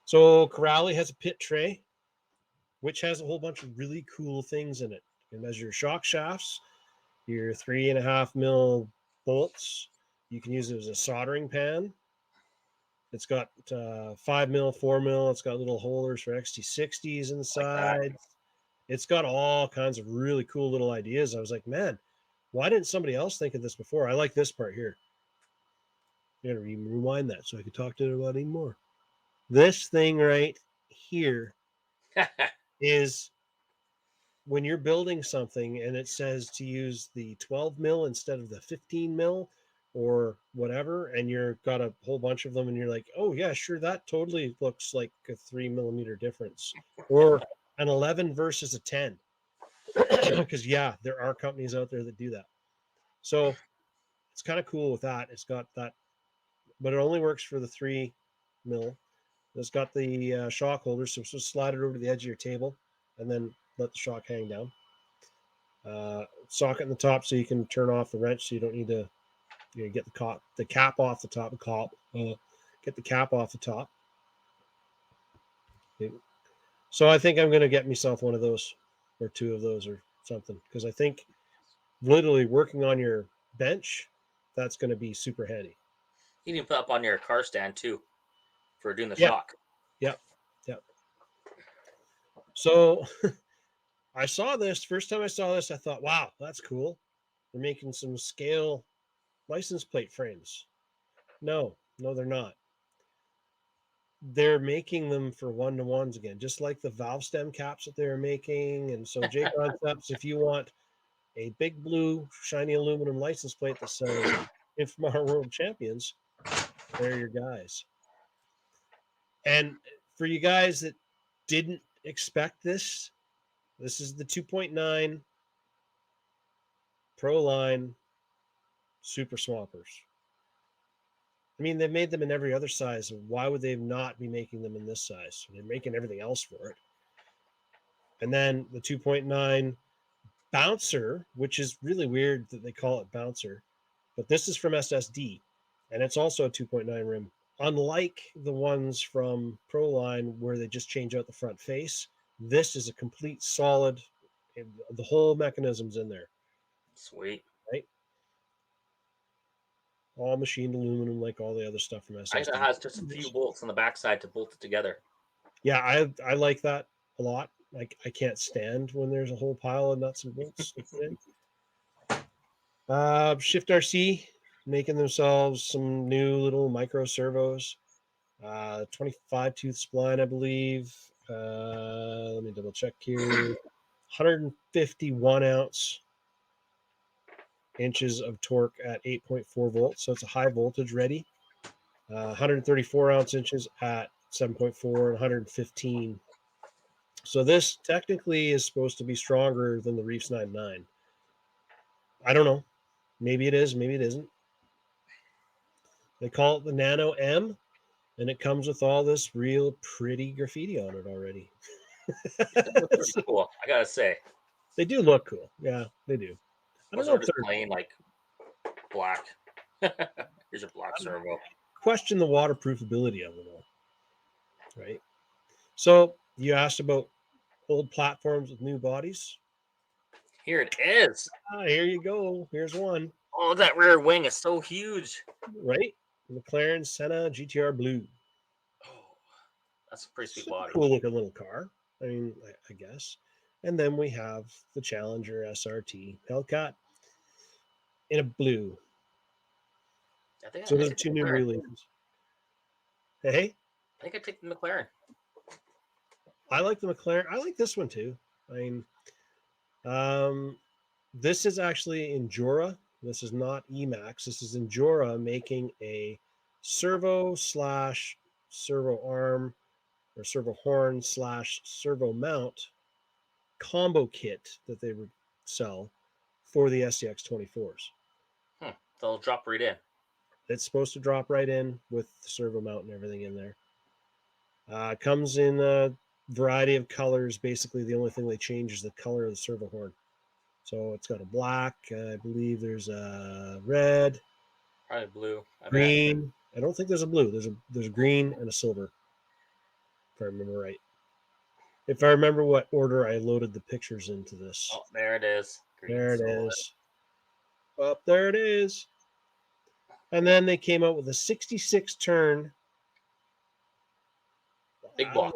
So Corrali has a pit tray, which has a whole bunch of really cool things in it. You can measure your shock shafts, your 3.5 mil bolts. You can use it as a soldering pan. It's got 5 mil, 4 mil. It's got little holders for XT60s inside. Like it's got all kinds of really cool little ideas. I was like, man, why didn't somebody else think of this before? I like this part here. You gotta rewind that so I could talk to it about it even more. This thing right here is when you're building something and it says to use the 12 mil instead of the 15 mil or whatever, and you've got a whole bunch of them and you're like, oh yeah, sure, that totally looks like a 3 millimeter difference, or an 11 versus a 10. Because yeah, there are companies out there that do that. So it's kind of cool with that. It's got that, but it only works for the 3 mil. It's got the shock holder, so slide it over to the edge of your table and then let the shock hang down. Socket in the top so you can turn off the wrench, so you don't need to get the cap off the top. Get the cap off the top. Okay. So I think I'm going to get myself one of those or two of those or something, because I think literally working on your bench, that's going to be super handy. You can put up on your car stand too for doing the shock. Yep. So I saw this, first time I saw this, I thought, wow, that's cool. They're making some scale license plate frames. No, they're not. They're making them for one-to-ones again, just like the valve stem caps that they're making. And so JConcepts, if you want a big blue shiny aluminum license plate that says Inframark World Champions, they're your guys. And for you guys that didn't expect this is the 2.9 Pro Line Superswampers. I mean, they've made them in every other size. Why would they not be making them in this size? They're making everything else for it. And then the 2.9 Bouncer, which is really weird that they call it Bouncer, but this is from SSD, and it's also a 2.9 rim. Unlike the ones from Proline where they just change out the front face, this is a complete solid, the whole mechanism's in there. Sweet. Right? All machined aluminum, like all the other stuff from SSD. It has just a few bolts on the backside to bolt it together. Yeah, I like that a lot. Like, I can't stand when there's a whole pile of nuts and bolts. Shift RC making themselves some new little micro servos. 25 tooth spline, I believe. Let me double check here. 151 ounce inches of torque at 8.4 volts. So it's a high voltage ready. 134 ounce inches at 7.4 and 115. So this technically is supposed to be stronger than the Reefs 99. I don't know. Maybe it is, maybe it isn't. They call it the Nano M, and it comes with all this real pretty graffiti on it already. That's cool, I gotta say. They do look cool. Yeah, they do. I don't know if they're plain like black. Here's a black servo. Question the waterproofability of it all. Right. So you asked about old platforms with new bodies. Here it is. Here you go. Here's one. Oh, that rear wing is so huge. Right? Mclaren Senna Gtr Blue. Oh, that's a pretty sweet body. Cool looking little car. I mean, I guess. And then we have the Challenger SRT HELLCAT in a blue. So there's two new releases. Hey? I think I take the McLaren. I like the McLaren. I like this one too. I mean, this is actually Injora. This is not EMAX. This is Injora making a servo slash servo arm or servo horn slash servo mount combo kit that they would sell for the SCX 24s. So it'll drop right in. It's supposed to drop right in with the servo mount and everything in there. It comes in a variety of colors. Basically, the only thing they change is the color of the servo horn. So it's got a black. I believe there's a red. Probably blue. Green. I don't think there's a blue. There's a green and a silver. if I remember right. If I remember what order I loaded the pictures into this. Oh, there it is. Green there it solid. is. Up there it is. And then they came out with a 66 turn. Big block.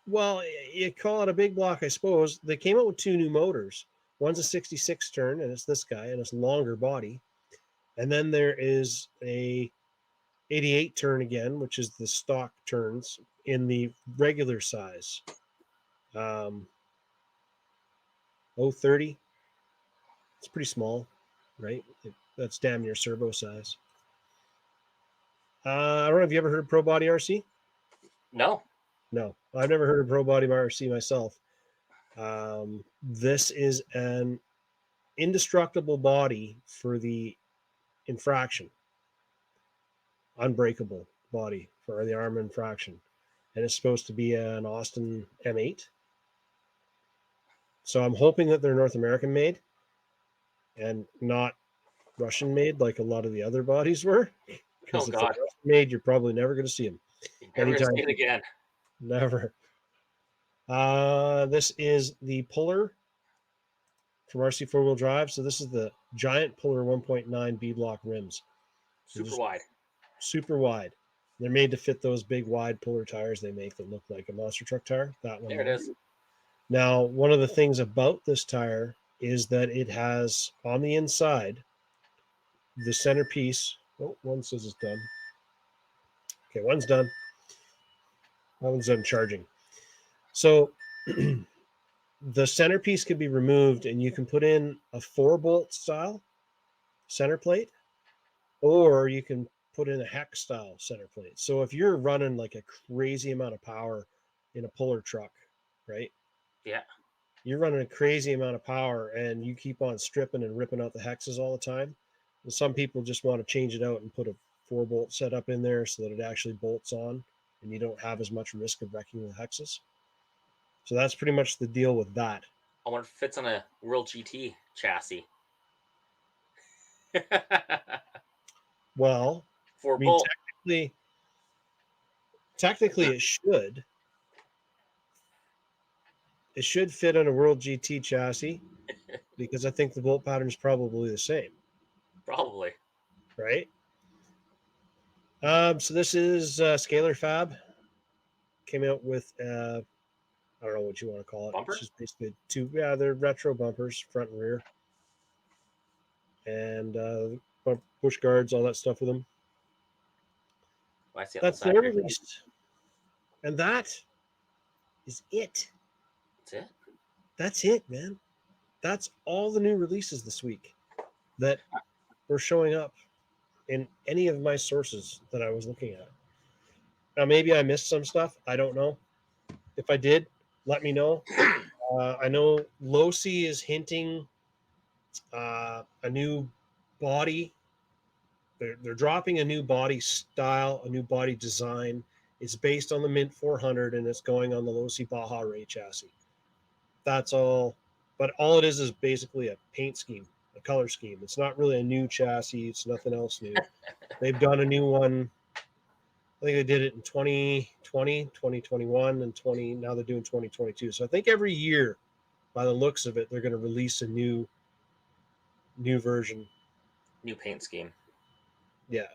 Well, you call it a big block, I suppose. They came out with 2 new motors. One's a 66 turn, and it's this guy, and it's longer body. And then there is a 88 turn again, which is the stock turns in the regular size. 030. It's pretty small, right? That's damn near Servo size. I don't know. Have you ever heard of Pro Body RC? No. No, I've never heard of Pro Body RC myself. This is an indestructible body for the Infraction, Unbreakable body for the Arrma Infraction, and it's supposed to be an Austin M8. So I'm hoping that they're North American made and not Russian made like a lot of the other bodies were. Because if they're Russian made, you're probably never going to see them. You're never going to see it again. Never. This is the puller from RC 4-wheel drive. So this is the giant puller 1.9 Beadlock rims. Super wide. Super wide. They're made to fit those big wide puller tires they make that look like a monster truck tire. That one. There it is. Now, one of the things about this tire is that it has on the inside the centerpiece. Oh, one says it's done. Okay, one's done. That one's done charging. So the centerpiece can be removed and you can put in a 4-bolt style center plate, or you can put in a hex style center plate. So if you're running like a crazy amount of power in a puller truck, right? Yeah. You're running a crazy amount of power and you keep on stripping and ripping out the hexes all the time. And some people just want to change it out and put a 4-bolt setup in there so that it actually bolts on and you don't have as much risk of wrecking the hexes. So that's pretty much the deal with that. I wonder if it fits on a World GT chassis. Well, 4-bolt. Technically it should. It should fit on a World GT chassis because I think the bolt pattern is probably the same. Probably. Right? So this is Scalar Fab. Came out with, I don't know what you want to call it. Bumper? It's just basically they're retro bumpers, front and rear. And push guards, all that stuff with them. Oh, I see That's their release. And that is it. That's it? That's it, man. That's all the new releases this week that were showing up in any of my sources that I was looking at. Now, maybe I missed some stuff. I don't know. If I did, let me know. I know Losi is hinting a new body. They're dropping a new body style, a new body design. It's based on the Mint 400, and it's going on the Losi Baja Ray chassis. That's all. But all it is basically a paint scheme, a color scheme. It's not really a new chassis. It's nothing else new. They've done a new one. I think they did it in 2020, 2021, and now they're doing 2022. So I think every year, by the looks of it, they're going to release a new version. New paint scheme. Yeah.